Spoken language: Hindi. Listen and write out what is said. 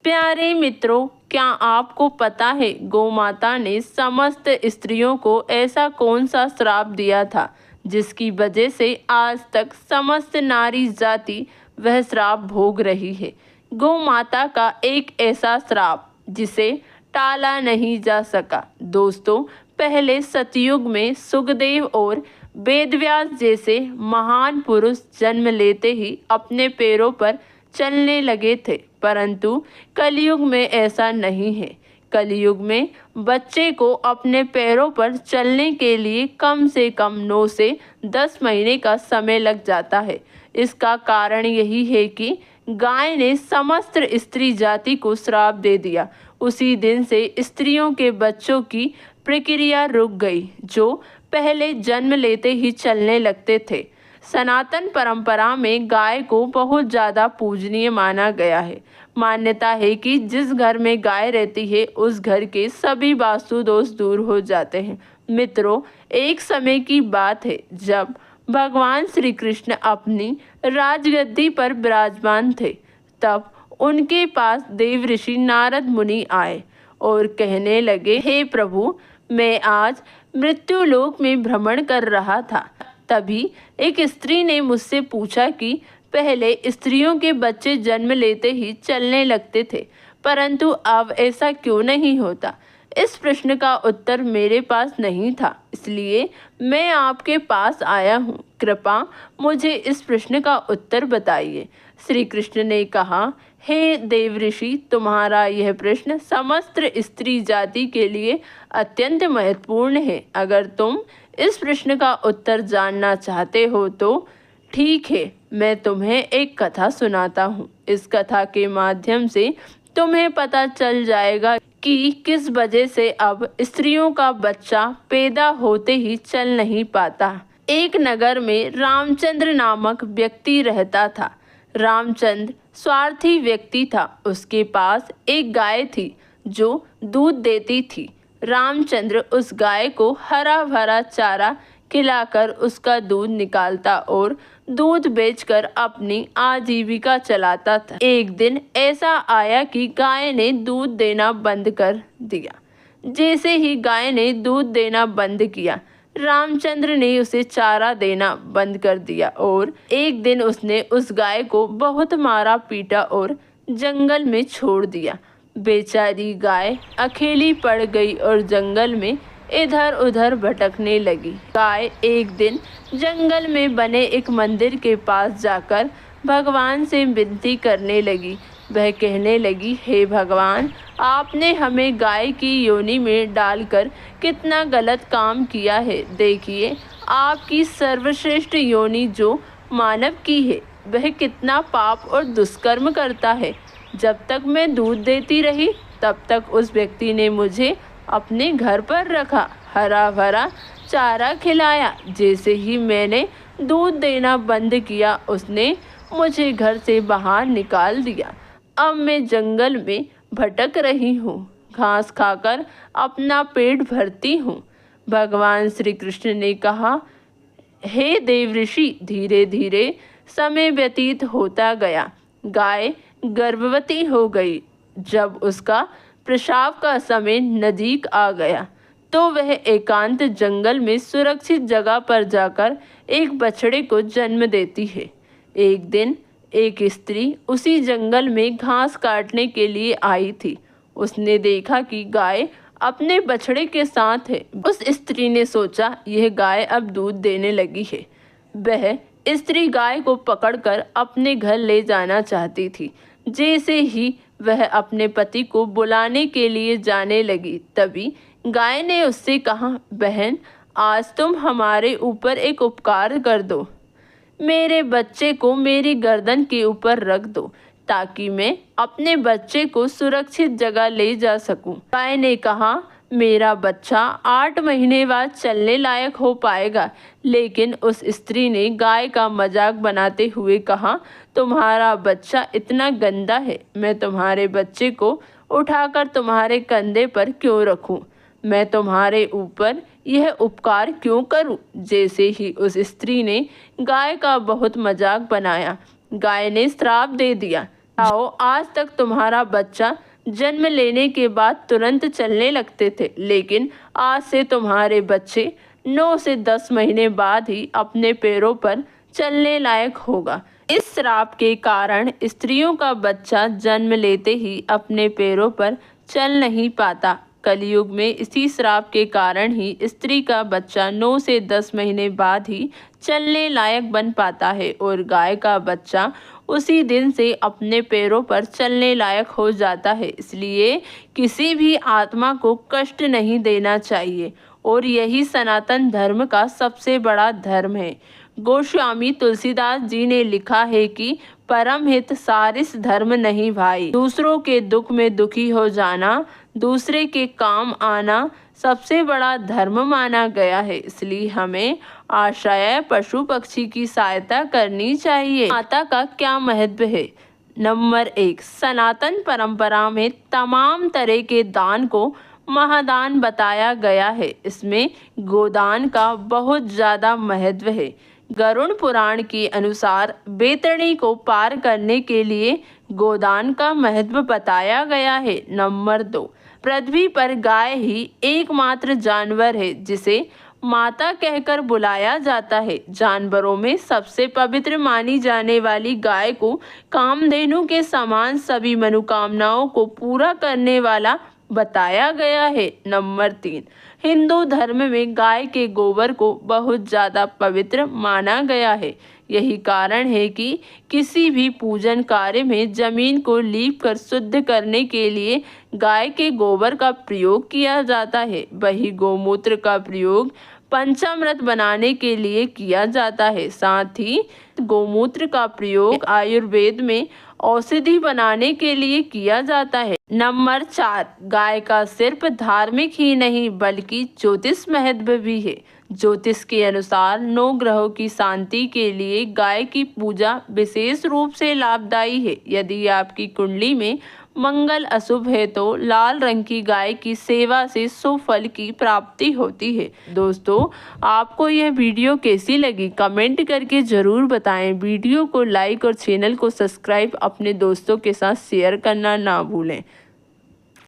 प्यारे मित्रों, क्या आपको पता है गौमाता ने समस्त स्त्रियों को ऐसा कौन सा श्राप दिया था जिसकी वजह से आज तक समस्त नारी जाति वह श्राप भोग रही है। गौमाता का एक ऐसा श्राप जिसे टाला नहीं जा सका। दोस्तों, पहले सतयुग में सुखदेव और वेदव्यास जैसे महान पुरुष जन्म लेते ही अपने पैरों पर चलने लगे थे, परंतु कलयुग में ऐसा नहीं है। कलयुग में बच्चे को अपने पैरों पर चलने के लिए कम से कम 9 से 10 महीने का समय लग जाता है। इसका कारण यही है कि गाय ने समस्त स्त्री जाति को श्राप दे दिया। उसी दिन से स्त्रियों के बच्चों की प्रक्रिया रुक गई, जो पहले जन्म लेते ही चलने लगते थे। सनातन परंपरा में गाय को बहुत ज़्यादा पूजनीय माना गया है। मान्यता है कि जिस घर में गाय रहती है उस घर के सभी वास्तु दोष दूर हो जाते हैं। मित्रों, एक समय की बात है जब भगवान श्री कृष्ण अपनी राजगद्दी पर विराजमान थे। तब उनके पास देव ऋषि नारद मुनि आए और कहने लगे, हे प्रभु, मैं आज मृत्युलोक में भ्रमण कर रहा था। तभी एक स्त्री ने मुझसे पूछा कि पहले स्त्रियों के बच्चे जन्म लेते ही चलने लगते थे, परंतु अब ऐसा क्यों नहीं होता। इस प्रश्न का उत्तर मेरे पास नहीं था, इसलिए मैं आपके पास आया हूँ। कृपा मुझे इस प्रश्न का उत्तर बताइए। श्री कृष्ण ने कहा, हे देव ऋषि, तुम्हारा यह प्रश्न समस्त स्त्री जाति के लिए अत्यंत महत्वपूर्ण है। अगर तुम इस प्रश्न का उत्तर जानना चाहते हो तो ठीक है, मैं तुम्हें एक कथा सुनाता हूँ। इस कथा के माध्यम से तुम्हें पता चल जाएगा कि किस वजह से अब स्त्रियों का बच्चा पैदा होते ही चल नहीं पाता। एक नगर में रामचंद्र नामक व्यक्ति रहता था। रामचंद्र स्वार्थी व्यक्ति था। उसके पास एक गाय थी जो दूध देती थी। रामचंद्र उस गाय को हरा भरा चारा खिलाकर उसका दूध निकालता और दूध बेचकर अपनी आजीविका चलाता था। एक दिन ऐसा आया कि गाय ने दूध देना बंद कर दिया। जैसे ही गाय ने दूध देना बंद किया, रामचंद्र ने उसे चारा देना बंद कर दिया और एक दिन उसने उस गाय को बहुत मारा पीटा और जंगल में छोड़ दिया। बेचारी गाय अकेली पड़ गई और जंगल में इधर उधर भटकने लगी। गाय एक दिन जंगल में बने एक मंदिर के पास जाकर भगवान से विनती करने लगी। वह कहने लगी, हे भगवान, आपने हमें गाय की योनि में डालकर कितना गलत काम किया है। देखिए, आपकी सर्वश्रेष्ठ योनि जो मानव की है, वह कितना पाप और दुष्कर्म करता है। जब तक मैं दूध देती रही तब तक उस व्यक्ति ने मुझे अपने घर पर रखा, हरा भरा चारा खिलाया। जैसे ही मैंने दूध देना बंद किया, उसने मुझे घर से बाहर निकाल दिया। अब मैं जंगल में भटक रही हूँ, घास खाकर अपना पेट भरती हूँ। भगवान श्री कृष्ण ने कहा, हे देव ऋषि, धीरे धीरे समय व्यतीत होता गया। गाय गर्भवती हो गई। जब उसका प्रसव का समय नज़दीक आ गया तो वह एकांत जंगल में सुरक्षित जगह पर जाकर एक बछड़े को जन्म देती है। एक दिन एक स्त्री उसी जंगल में घास काटने के लिए आई थी। उसने देखा कि गाय अपने बछड़े के साथ है। उस स्त्री ने सोचा, यह गाय अब दूध देने लगी है। वह स्त्री गाय को पकड़कर अपने घर ले जाना चाहती थी। जैसे ही वह अपने पति को बुलाने के लिए जाने लगी, तभी गाय ने उससे कहा, बहन, आज तुम हमारे ऊपर एक उपकार कर दो। मेरे बच्चे को मेरी गर्दन के ऊपर रख दो ताकि मैं अपने बच्चे को सुरक्षित जगह ले जा सकूं। गाय ने कहा, मेरा बच्चा 8 महीने बाद चलने लायक हो पाएगा। लेकिन उस स्त्री ने गाय का मजाक बनाते हुए कहा, तुम्हारा बच्चा इतना गंदा है, मैं तुम्हारे बच्चे को उठाकर तुम्हारे कंधे पर क्यों रखूं? मैं तुम्हारे ऊपर यह उपकार क्यों करूं? जैसे ही उस स्त्री ने गाय का बहुत मजाक बनाया, गाय ने श्राप दे दिया। आओ, आज तक तुम्हारा बच्चा जन्म लेने के बाद तुरंत चलने लगते थे, लेकिन आज से तुम्हारे बच्चे 9 से 10 महीने बाद ही अपने पैरों पर चलने लायक होगा। इस श्राप के कारण स्त्रियों का बच्चा जन्म लेते ही अपने पैरों पर चल नहीं पाता। कलयुग में इसी श्राप के कारण ही स्त्री का बच्चा 9 से 10 महीने बाद ही चलने लायक बन पाता है और गाय का बच्चा उसी दिन से अपने पैरों पर चलने लायक हो जाता है। इसलिए किसी भी आत्मा को कष्ट नहीं देना चाहिए और यही सनातन धर्म का सबसे बड़ा धर्म है। गोस्वामी तुलसीदास जी ने लिखा है कि परम हित सारिस धर्म नहीं भाई। दूसरों के दुख में दुखी हो जाना, दूसरे के काम आना सबसे बड़ा धर्म माना गया है। इसलिए हमें आश्रय पशु पक्षी की सहायता करनी चाहिए। माता का क्या महत्व है? नंबर 1, सनातन परंपरा में तमाम तरह के दान को महादान बताया गया है। इसमें गोदान का बहुत ज़्यादा महत्व है। गरुड़ पुराण के अनुसार बैतरणी को पार करने के लिए गोदान का महत्व बताया गया है। नंबर 2, पृथ्वी पर गाय ही एकमात्र जानवर है जिसे माता कहकर बुलाया जाता है। जानवरों में सबसे पवित्र मानी जाने वाली गाय को कामधेनु के समान सभी मनोकामनाओं को पूरा करने वाला बताया गया है। नंबर 3, हिंदू धर्म में गाय के गोबर को बहुत ज़्यादा पवित्र माना गया है। यही कारण है कि किसी भी पूजन कार्य में जमीन को लीप कर शुद्ध करने के लिए गाय के गोबर का प्रयोग किया जाता है। वही गौमूत्र का प्रयोग पंचामृत बनाने के लिए किया जाता है। साथ ही गौमूत्र का प्रयोग आयुर्वेद में औषधि बनाने के लिए किया जाता है। नंबर 4, गाय का सिर्फ धार्मिक ही नहीं बल्कि ज्योतिष महत्व भी है। ज्योतिष के अनुसार 9 ग्रहों की शांति के लिए गाय की पूजा विशेष रूप से लाभदायी है। यदि आपकी कुंडली में मंगल अशुभ है तो लाल रंग की गाय की सेवा से शुभ फल की प्राप्ति होती है। दोस्तों, आपको यह वीडियो कैसी लगी कमेंट करके ज़रूर बताएं। वीडियो को लाइक और चैनल को सब्सक्राइब अपने दोस्तों के साथ शेयर करना ना भूलें।